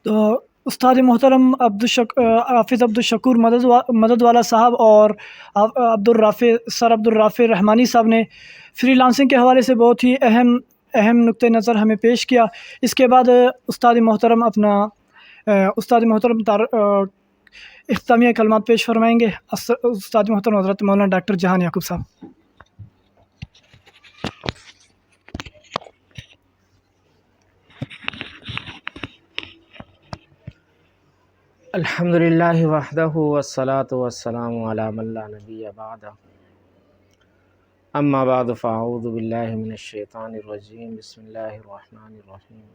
تو استاد محترم حافظ عبدالشکور مدد والا صاحب اور عبدالرافع رحمانی صاحب نے فری لانسنگ کے حوالے سے بہت ہی اہم نقطہ نظر ہمیں پیش کیا۔ اس کے بعد استاد محترم اختتامیہ کلمات پیش فرمائیں گے۔ استاد محترم حضرت مولانا ڈاکٹر جہان یعقوب صاحب۔ الحمدللہ وحدہ والصلاة والسلام علی من لا نبی بعدہ، اما بعد فاعوذ باللہ من الشیطان الرجیم، بسم اللہ الرحمن الرحیم،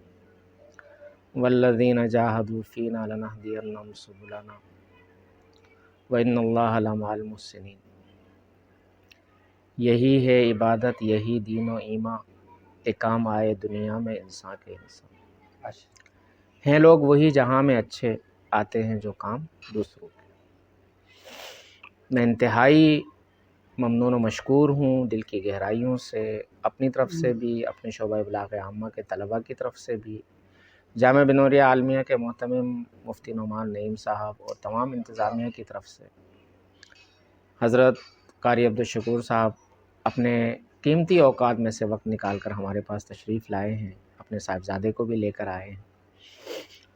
والذین جاہدوا فینا لنہدینہم سبلنا وان اللہ لمع المحسنین۔ یہی ہے عبادت، یہی دین و ایمان کہ کام آئے دنیا میں انسان کے انسان ہیں لوگ وہی جہاں میں اچھے آتے ہیں جو کام دوسروں کے۔ میں انتہائی ممنون و مشکور ہوں دل کی گہرائیوں سے، اپنی طرف سے بھی، اپنے شعبہ ابلاغ عامہ کے طلباء کی طرف سے بھی، جامعہ بنوریہ عالمیہ کے محتمم مفتی نعمان نعیم صاحب اور تمام انتظامیہ کی طرف سے۔ حضرت قاری عبدالشکور صاحب اپنے قیمتی اوقات میں سے وقت نکال کر ہمارے پاس تشریف لائے ہیں، اپنے صاحبزادے کو بھی لے کر آئے ہیں،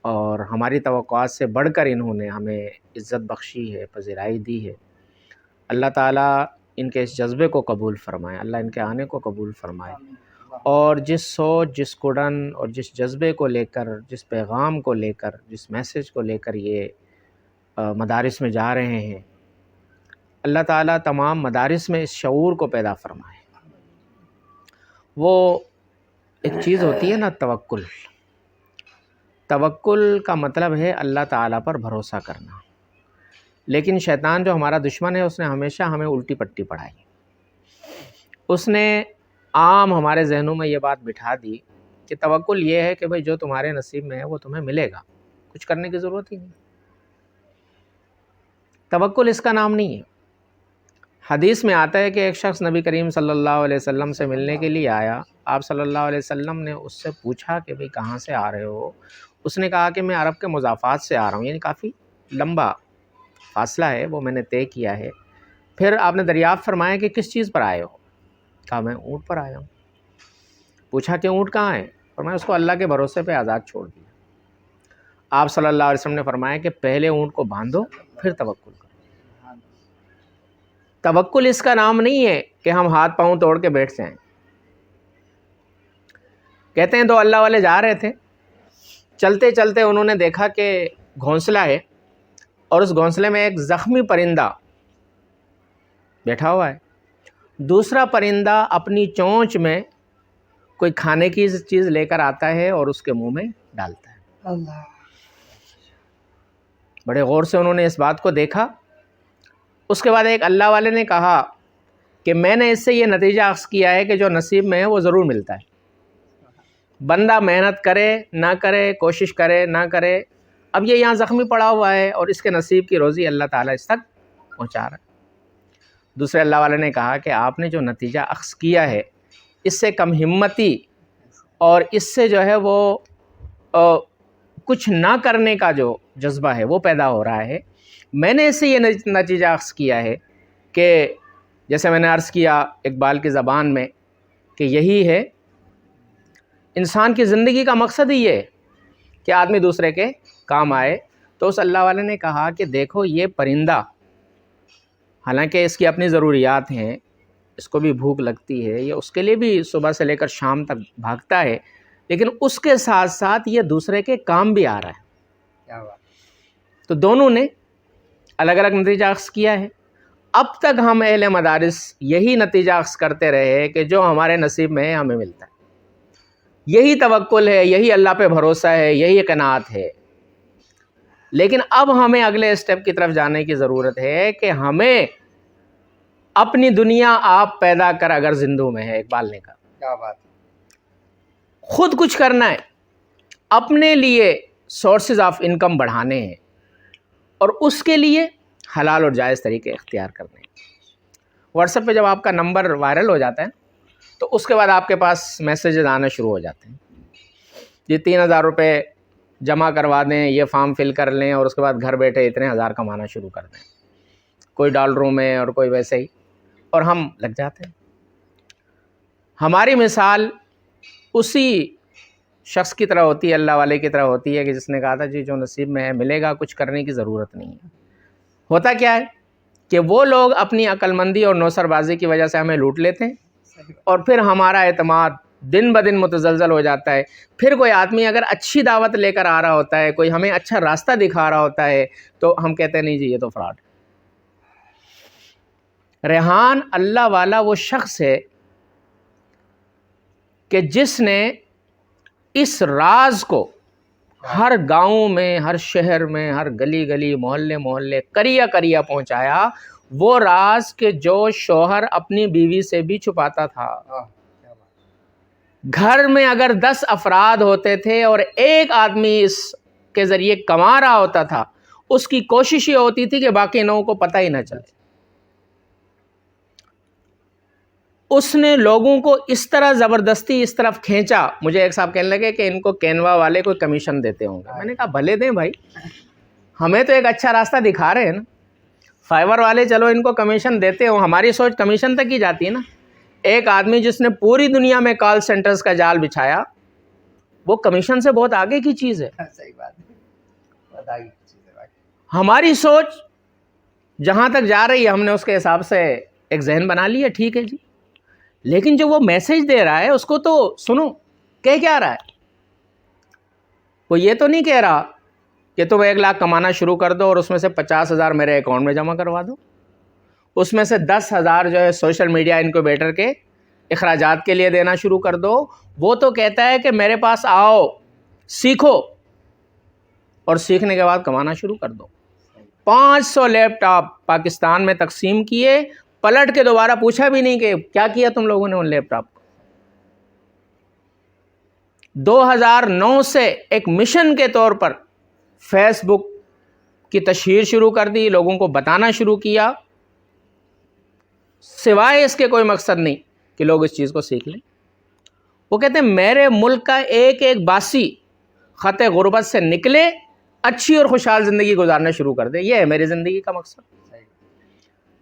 اور ہماری توقعات سے بڑھ کر انہوں نے ہمیں عزت بخشی ہے، پذیرائی دی ہے۔ اللہ تعالیٰ ان کے اس جذبے کو قبول فرمائے، اللہ ان کے آنے کو قبول فرمائے، اور جس سوچ، جس کڑن اور جس جذبے کو لے کر، جس پیغام کو لے کر، جس میسج کو لے کر یہ مدارس میں جا رہے ہیں، اللہ تعالیٰ تمام مدارس میں اس شعور کو پیدا فرمائے۔ وہ ایک چیز ہوتی ہے نا، توکل کا مطلب ہے اللہ تعالیٰ پر بھروسہ کرنا، لیکن شیطان جو ہمارا دشمن ہے اس نے ہمیشہ ہمیں الٹی پٹی پڑھائی۔ اس نے عام ہمارے ذہنوں میں یہ بات بٹھا دی کہ توکل یہ ہے کہ بھئی جو تمہارے نصیب میں ہے وہ تمہیں ملے گا، کچھ کرنے کی ضرورت ہی نہیں۔ توکل اس کا نام نہیں ہے۔ حدیث میں آتا ہے کہ ایک شخص نبی کریم صلی اللہ علیہ وسلم سے ملنے کے لیے آیا، آپ صلی اللہ علیہ وسلم نے اس سے پوچھا کہ بھئی کہاں سے آ رہے ہو؟ اس نے کہا کہ میں عرب کے مضافات سے آ رہا ہوں، یعنی کافی لمبا فاصلہ ہے وہ میں نے طے کیا ہے۔ پھر آپ نے دریافت فرمایا کہ کس چیز پر آئے ہو؟ کہا میں اونٹ پر آیا ہوں۔ پوچھا کہ اونٹ کہاں ہے؟ فرمایا اس کو اللہ کے بھروسے پہ آزاد چھوڑ دیا۔ آپ صلی اللہ علیہ وسلم نے فرمایا کہ پہلے اونٹ کو باندھو پھر توکل کرو۔ توکل اس کا نام نہیں ہے کہ ہم ہاتھ پاؤں توڑ کے بیٹھ جائیں۔ کہتے ہیں دو اللہ والے جا رہے تھے، چلتے چلتے انہوں نے دیکھا کہ گھونسلہ ہے اور اس گھونسلے میں ایک زخمی پرندہ بیٹھا ہوا ہے، دوسرا پرندہ اپنی چونچ میں کوئی کھانے کی چیز لے کر آتا ہے اور اس کے منہ میں ڈالتا ہے۔ اللہ، بڑے غور سے انہوں نے اس بات کو دیکھا۔ اس کے بعد ایک اللہ والے نے کہا کہ میں نے اس سے یہ نتیجہ اخذ کیا ہے کہ جو نصیب میں ہے وہ ضرور ملتا ہے، بندہ محنت کرے نہ کرے، کوشش کرے نہ کرے، اب یہ یہاں زخمی پڑا ہوا ہے اور اس کے نصیب کی روزی اللہ تعالیٰ اس تک پہنچا رہا ہے۔ دوسرے اللہ والے نے کہا کہ آپ نے جو نتیجہ اخذ کیا ہے اس سے کم ہمتی اور اس سے جو ہے وہ کچھ نہ کرنے کا جو جذبہ ہے وہ پیدا ہو رہا ہے۔ میں نے اس سے یہ نتیجہ اخذ کیا ہے کہ جیسے میں نے عرض کیا اقبال کی زبان میں کہ یہی ہے انسان کی زندگی کا مقصد ہی یہ ہے کہ آدمی دوسرے کے کام آئے۔ تو اس اللہ والے نے کہا کہ دیکھو یہ پرندہ حالانکہ اس کی اپنی ضروریات ہیں، اس کو بھی بھوک لگتی ہے، یہ اس کے لیے بھی صبح سے لے کر شام تک بھاگتا ہے، لیکن اس کے ساتھ ساتھ یہ دوسرے کے کام بھی آ رہا ہے۔ کیا بات؟ تو دونوں نے الگ الگ نتیجہ اخذ کیا ہے۔ اب تک ہم اہل مدارس یہی نتیجہ اخذ کرتے رہے کہ جو ہمارے نصیب میں ہے ہمیں ملتا ہے، یہی توکل ہے، یہی اللہ پہ بھروسہ ہے، یہی قناعت ہے۔ لیکن اب ہمیں اگلے اسٹیپ کی طرف جانے کی ضرورت ہے کہ ہمیں اپنی دنیا آپ پیدا کر اگر زندوں میں ہے، اقبال نے کہا، کیا بات، خود کچھ کرنا ہے، اپنے لیے سورسز آف انکم بڑھانے ہیں اور اس کے لیے حلال اور جائز طریقے اختیار کرنے ہیں۔ واٹس ایپ پہ جب آپ کا نمبر وائرل ہو جاتا ہے تو اس کے بعد آپ کے پاس میسیجز آنا شروع ہو جاتے ہیں، یہ 3000 روپے جمع کروا دیں، یہ فارم فل کر لیں اور اس کے بعد گھر بیٹھے اتنے ہزار کمانا شروع کر دیں، کوئی ڈالروں میں اور کوئی ویسے ہی، اور ہم لگ جاتے ہیں۔ ہماری مثال اسی شخص کی طرح ہوتی ہے، اللہ والے کی طرح ہوتی ہے کہ جس نے کہا تھا جی جو نصیب میں ہے ملے گا، کچھ کرنے کی ضرورت نہیں ہے۔ ہوتا کیا ہے کہ وہ لوگ اپنی عقل مندی اور نوسر بازی کی وجہ سے ہمیں لوٹ لیتے ہیں، اور پھر ہمارا اعتماد دن بدن متزلزل ہو جاتا ہے۔ پھر کوئی آدمی اگر اچھی دعوت لے کر آ رہا ہوتا ہے، کوئی ہمیں اچھا راستہ دکھا رہا ہوتا ہے، تو ہم کہتے ہیں نہیں جی یہ تو فراڈ ہے۔ ریحان اللہ والا وہ شخص ہے کہ جس نے اس راز کو ہر گاؤں میں، ہر شہر میں، ہر گلی گلی، محلے محلے، قریہ قریہ پہنچایا، وہ راز کہ جو شوہر اپنی بیوی سے بھی چھپاتا تھا۔ گھر میں اگر 10 افراد ہوتے تھے اور ایک آدمی اس کے ذریعے کما رہا ہوتا تھا، اس کی کوشش یہ ہوتی تھی کہ باقی 9 کو پتہ ہی نہ چلے۔ اس نے لوگوں کو اس طرح زبردستی اس طرف کھینچا، مجھے ایک صاحب کہنے لگے کہ ان کو کینوا والے کوئی کمیشن دیتے ہوں گے۔ میں نے کہا بھلے دیں بھائی، ہمیں تو ایک اچھا راستہ دکھا رہے ہیں نا۔ فائبر والے چلو ان کو کمیشن دیتے ہوں، ہماری سوچ کمیشن تک ہی جاتی ہے نا۔ ایک آدمی جس نے پوری دنیا میں کال سینٹرز کا جال بچھایا، وہ کمیشن سے بہت آگے کی چیز ہے۔ صحیح بات ہے، ہماری سوچ جہاں تک جا رہی ہے ہم نے اس کے حساب سے ایک ذہن بنا لیا، ٹھیک ہے جی، لیکن جو وہ میسج دے رہا ہے اس کو تو سنو، کہہ کیا رہا ہے؟ وہ یہ تو نہیں کہہ رہا کہ تم 1 لاکھ کمانا شروع کر دو اور اس میں سے 50,000 میرے اکاؤنٹ میں جمع کروا دو، اس میں سے 10,000 جو ہے سوشل میڈیا انکوبیٹر کے اخراجات کے لیے دینا شروع کر دو۔ وہ تو کہتا ہے کہ میرے پاس آؤ، سیکھو، اور سیکھنے کے بعد کمانا شروع کر دو۔ 500 لیپ ٹاپ پاکستان میں تقسیم کیے، پلٹ کے دوبارہ پوچھا بھی نہیں کہ کیا کیا تم لوگوں نے ان لیپ ٹاپ کو۔ 2009 سے ایک مشن کے طور پر فیس بک کی تشہیر شروع کر دی، لوگوں کو بتانا شروع کیا، سوائے اس کے کوئی مقصد نہیں کہ لوگ اس چیز کو سیکھ لیں۔ وہ کہتے ہیں میرے ملک کا ایک ایک باسی خط غربت سے نکلے، اچھی اور خوشحال زندگی گزارنا شروع کر دے، یہ ہے میری زندگی کا مقصد۔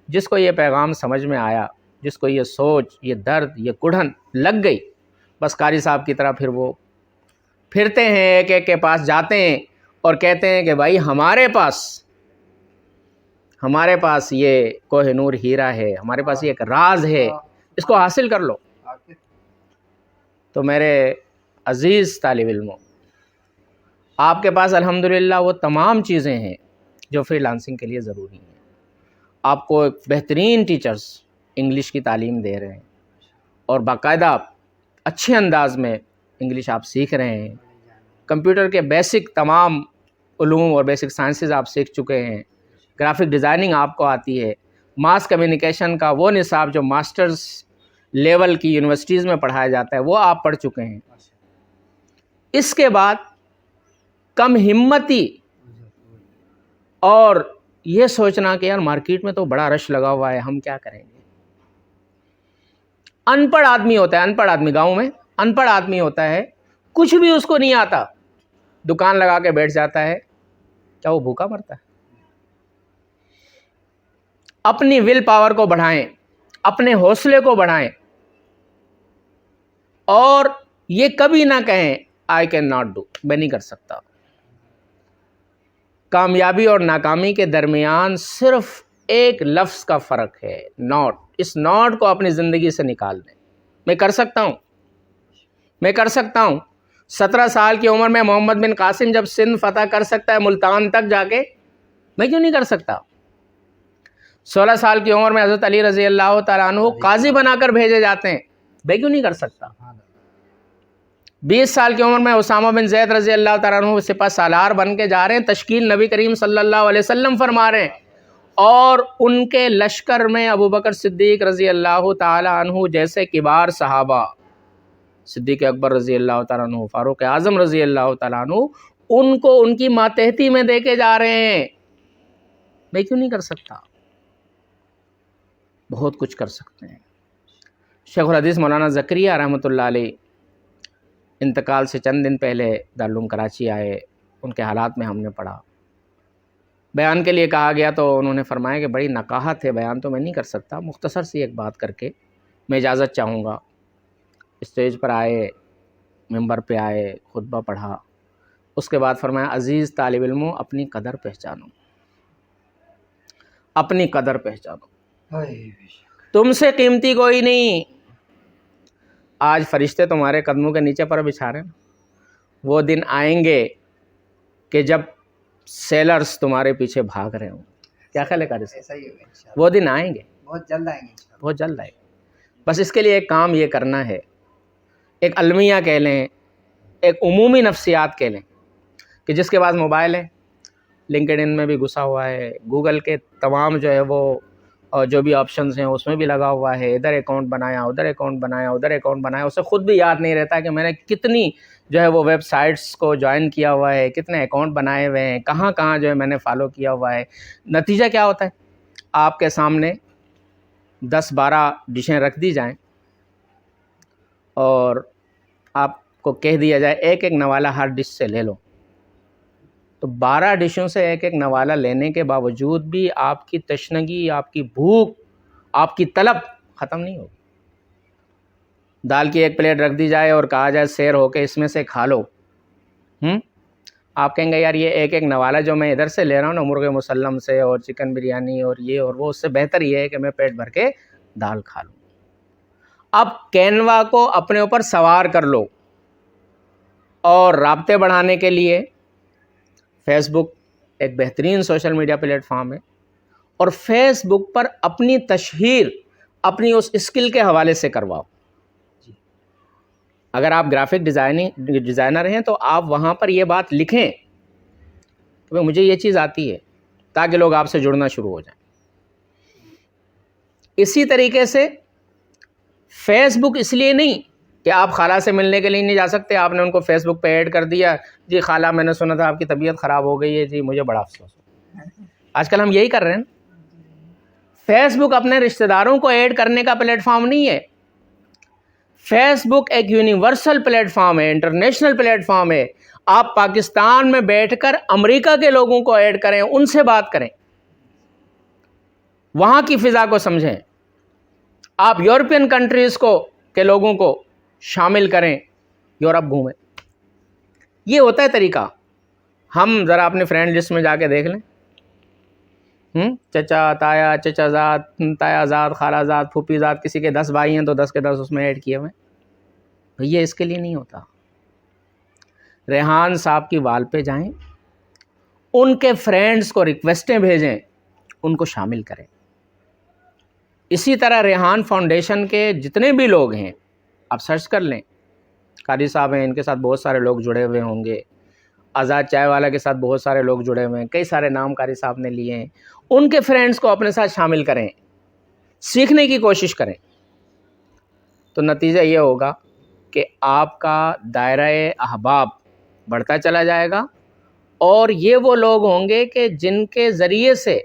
جس کو یہ پیغام سمجھ میں آیا، جس کو یہ سوچ، یہ درد، یہ کڑھن لگ گئی، بس قاری صاحب کی طرح پھر وہ پھرتے ہیں، ایک ایک کے پاس جاتے ہیں اور کہتے ہیں کہ بھائی ہمارے پاس یہ کوہ نور ہیرا ہے، ہمارے پاس یہ ایک راز ہے، اس کو حاصل کر لو۔ تو میرے عزیز طالب علموں، آپ کے پاس الحمدللہ وہ تمام چیزیں ہیں جو فری لانسنگ کے لیے ضروری ہیں۔ آپ کو ایک بہترین ٹیچرز انگلش کی تعلیم دے رہے ہیں، اور باقاعدہ اچھے انداز میں انگلش آپ سیکھ رہے ہیں، کمپیوٹر کے بیسک تمام علوم اور بیسک سائنسز آپ سیکھ چکے ہیں، گرافک ڈیزائننگ آپ کو آتی ہے، ماس کمیونیکیشن کا وہ نصاب جو ماسٹرز لیول کی یونیورسٹیز میں پڑھایا جاتا ہے وہ آپ پڑھ چکے ہیں۔ اس کے بعد کم ہمتی اور یہ سوچنا کہ یار مارکیٹ میں تو بڑا رش لگا ہوا ہے، ہم کیا کریں گے۔ ان پڑھ آدمی ہوتا ہے، ان پڑھ آدمی گاؤں میں ان پڑھ آدمی ہوتا ہے، کچھ بھی اس کو نہیں آتا، دکان لگا کے بیٹھ جاتا ہے، کیا وہ بھوکا مرتا ہے؟ اپنی ول پاور کو بڑھائیں، اپنے حوصلے کو بڑھائیں، اور یہ کبھی نہ کہیں آئی کین ناٹ ڈو، میں نہیں کر سکتا۔ کامیابی اور ناکامی کے درمیان صرف ایک لفظ کا فرق ہے، ناٹ۔ اس ناٹ کو اپنی زندگی سے نکال دیں۔ میں کر سکتا ہوں، میں کر سکتا ہوں۔ 17 سال کی عمر میں محمد بن قاسم جب سندھ فتح کر سکتا ہے ملتان تک جا کے، میں کیوں نہیں کر سکتا؟ 16 سال کی عمر میں حضرت علی رضی اللہ تعالیٰ عنہ قاضی بنا کر بھیجے جاتے ہیں، میں کیوں نہیں کر سکتا؟ 20 سال کی عمر میں اسامہ بن زید رضی اللہ تعالیٰ عنہ سپہ سالار بن کے جا رہے ہیں، تشکیل نبی کریم صلی اللہ علیہ وسلم فرما رہے ہیں، اور ان کے لشکر میں ابوبکر صدیق رضی اللہ تعالیٰ عنہ جیسے کبار صحابہ، صدیق اکبر رضی اللہ تعالیٰ عنہ، فاروق اعظم رضی اللہ تعالیٰ عنہ، ان کو ان کی ماتحتی میں دے کے جا رہے ہیں، میں کیوں نہیں کر سکتا؟ بہت کچھ کر سکتے ہیں۔ شیخ الحدیث مولانا زکریا رحمۃ اللہ علیہ انتقال سے چند دن پہلے دارالعلوم کراچی آئے، ان کے حالات میں ہم نے پڑھا. بیان کے لیے کہا گیا تو انہوں نے فرمایا کہ بڑی نقاہت ہے، بیان تو میں نہیں کر سکتا، مختصر سی ایک بات کر کے میں اجازت چاہوں گا. اسٹیج پر آئے، ممبر پہ آئے، خطبہ پڑھا. اس کے بعد فرمایا عزیز طالب علموں، اپنی قدر پہچانو، اپنی قدر پہچانو، تم سے قیمتی کوئی نہیں. آج فرشتے تمہارے قدموں کے نیچے پر بچھا رہے ہیں. وہ دن آئیں گے کہ جب سیلرز تمہارے پیچھے بھاگ رہے ہوں. کیا خیال ہے قاری صاحب؟ ایسا ہی ہوگا انشاءاللہ. وہ دن آئیں گے، بہت جلد آئیں گے انشاءاللہ. بہت جلد آئے. بس اس کے لیے ایک کام یہ کرنا ہے، ایک المیہ کہہ لیں، ایک عمومی نفسیات کہہ لیں، کہ جس کے پاس موبائل ہے لنکڈ ان میں بھی گھسا ہوا ہے، گوگل کے تمام جو ہے وہ جو بھی آپشنز ہیں اس میں بھی لگا ہوا ہے، ادھر اکاؤنٹ بنایا، ادھر اکاؤنٹ بنایا، ادھر اکاؤنٹ بنایا. اسے خود بھی یاد نہیں رہتا کہ میں نے کتنی جو ہے وہ ویب سائٹس کو جوائن کیا ہوا ہے، کتنے اکاؤنٹ بنائے ہوئے ہیں، کہاں کہاں جو ہے میں نے فالو کیا ہوا ہے. نتیجہ کیا ہوتا ہے؟ آپ کے سامنے 10-12 ڈشیں رکھ دی جائیں اور آپ کو کہہ دیا جائے ایک ایک نوالہ ہر ڈش سے لے لو، تو 12 ڈشوں سے ایک ایک نوالہ لینے کے باوجود بھی آپ کی تشنگی، آپ کی بھوک، آپ کی طلب ختم نہیں ہوگی. دال کی ایک پلیٹ رکھ دی جائے اور کہا جائے سیر ہو کے اس میں سے کھا لو، آپ کہیں گے یار یہ ایک ایک نوالہ جو میں ادھر سے لے رہا ہوں نا، مرغ مسلم سے اور چکن بریانی اور یہ اور وہ، اس سے بہتر یہ ہے کہ میں پیٹ بھر کے دال کھا لوں. اب کینوا کو اپنے اوپر سوار کر لو، اور رابطے بڑھانے کے لیے فیس بک ایک بہترین سوشل میڈیا پلیٹ فارم ہے، اور فیس بک پر اپنی تشہیر اپنی اس اسکل کے حوالے سے کرواؤ. اگر آپ گرافک ڈیزائنر ہیں تو آپ وہاں پر یہ بات لکھیں کہ مجھے یہ چیز آتی ہے، تاکہ لوگ آپ سے جڑنا شروع ہو جائیں. اسی طریقے سے فیس بک اس لیے نہیں کہ آپ خالہ سے ملنے کے لیے نہیں جا سکتے، آپ نے ان کو فیس بک پہ ایڈ کر دیا، جی خالہ میں نے سنا تھا آپ کی طبیعت خراب ہو گئی ہے، جی مجھے بڑا افسوس ہو. آج کل ہم یہی کر رہے ہیں. فیس بک اپنے رشتہ داروں کو ایڈ کرنے کا پلیٹ فارم نہیں ہے. فیس بک ایک یونیورسل پلیٹ فارم ہے، انٹرنیشنل پلیٹ فارم ہے. آپ پاکستان میں بیٹھ کر امریکہ کے لوگوں کو ایڈ کریں، ان سے بات کریں، وہاں کی فضا کو سمجھیں. آپ یورپین کنٹریز کے لوگوں کو شامل کریں، یورپ گھومیں. یہ ہوتا ہے طریقہ. ہم ذرا اپنے فرینڈ لسٹ میں جا کے دیکھ لیں، چچا تایا، چچا زاد، تایا زاد، خالہ زاد، پھوپھی زاد، کسی کے 10 بھائی ہیں تو 10 کے 10 اس میں ایڈ کیے ہوئے. یہ اس کے لیے نہیں ہوتا. ریحان صاحب کی وال پہ جائیں، ان کے فرینڈز کو ریکویسٹیں بھیجیں، ان کو شامل کریں. اسی طرح ریحان فاؤنڈیشن کے جتنے بھی لوگ ہیں آپ سرچ کر لیں، قاری صاحب ہیں، ان کے ساتھ بہت سارے لوگ جڑے ہوئے ہوں گے، آزاد چائے والا کے ساتھ بہت سارے لوگ جڑے ہوئے ہیں، کئی سارے نام قاری صاحب نے لیے ہیں. ان کے فرینڈز کو اپنے ساتھ شامل کریں، سیکھنے کی کوشش کریں. تو نتیجہ یہ ہوگا کہ آپ کا دائرہ احباب بڑھتا چلا جائے گا، اور یہ وہ لوگ ہوں گے کہ جن کے ذریعے سے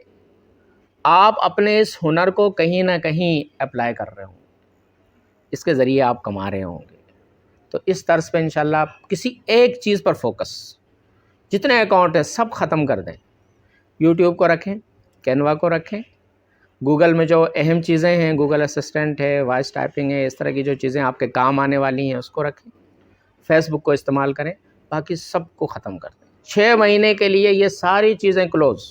آپ اپنے اس ہنر کو کہیں نہ کہیں اپلائی کر رہے ہوں، اس کے ذریعے آپ کما رہے ہوں گے. تو اس طرز پہ انشاءاللہ آپ کسی ایک چیز پر فوکس، جتنے اکاؤنٹ ہیں سب ختم کر دیں. یوٹیوب کو رکھیں، کینوا کو رکھیں، گوگل میں جو اہم چیزیں ہیں، گوگل اسسٹنٹ ہے، وائس ٹائپنگ ہے، اس طرح کی جو چیزیں آپ کے کام آنے والی ہیں اس کو رکھیں. فیس بک کو استعمال کریں، باقی سب کو ختم کر دیں. 6 مہینے کے لیے یہ ساری چیزیں کلوز،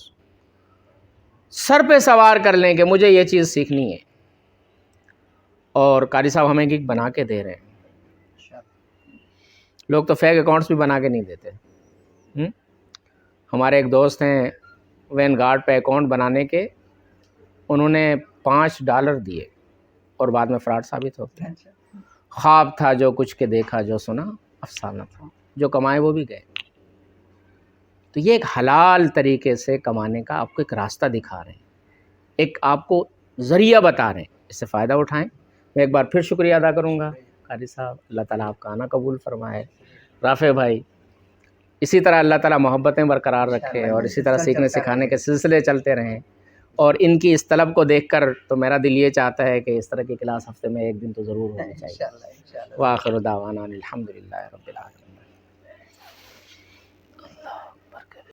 سر پہ سوار کر لیں کہ مجھے یہ چیز سیکھنی ہے. اور قاری صاحب ہمیں گگ بنا کے دے رہے ہیں. لوگ تو فیک اکاؤنٹس بھی بنا کے نہیں دیتے. ہمارے ایک دوست ہیں وین گارڈ پہ اکاؤنٹ بنانے کے، انہوں نے $5 دیے اور بعد میں فراڈ ثابت ہو گئے. خواب تھا جو کچھ کے دیکھا، جو سنا افسانہ تھا، جو کمائے وہ بھی گئے. تو یہ ایک حلال طریقے سے کمانے کا آپ کو ایک راستہ دکھا رہے ہیں، ایک آپ کو ذریعہ بتا رہے ہیں، اس سے فائدہ اٹھائیں. میں ایک بار پھر شکریہ ادا کروں گا قاری صاحب، اللہ تعالیٰ آپ کا آنا قبول فرمائے. رافع بھائی اسی طرح اللہ تعالیٰ محبتیں برقرار رکھے، اور اسی طرح سیکھنے سکھانے کے سلسلے چلتے رہیں. اور ان کی اس طلب کو دیکھ کر تو میرا دل یہ چاہتا ہے کہ اس طرح کی کلاس ہفتے میں ایک دن تو ضرور ہونی چاہیے. وآخر دعوانا الحمدللہ رب العالمین.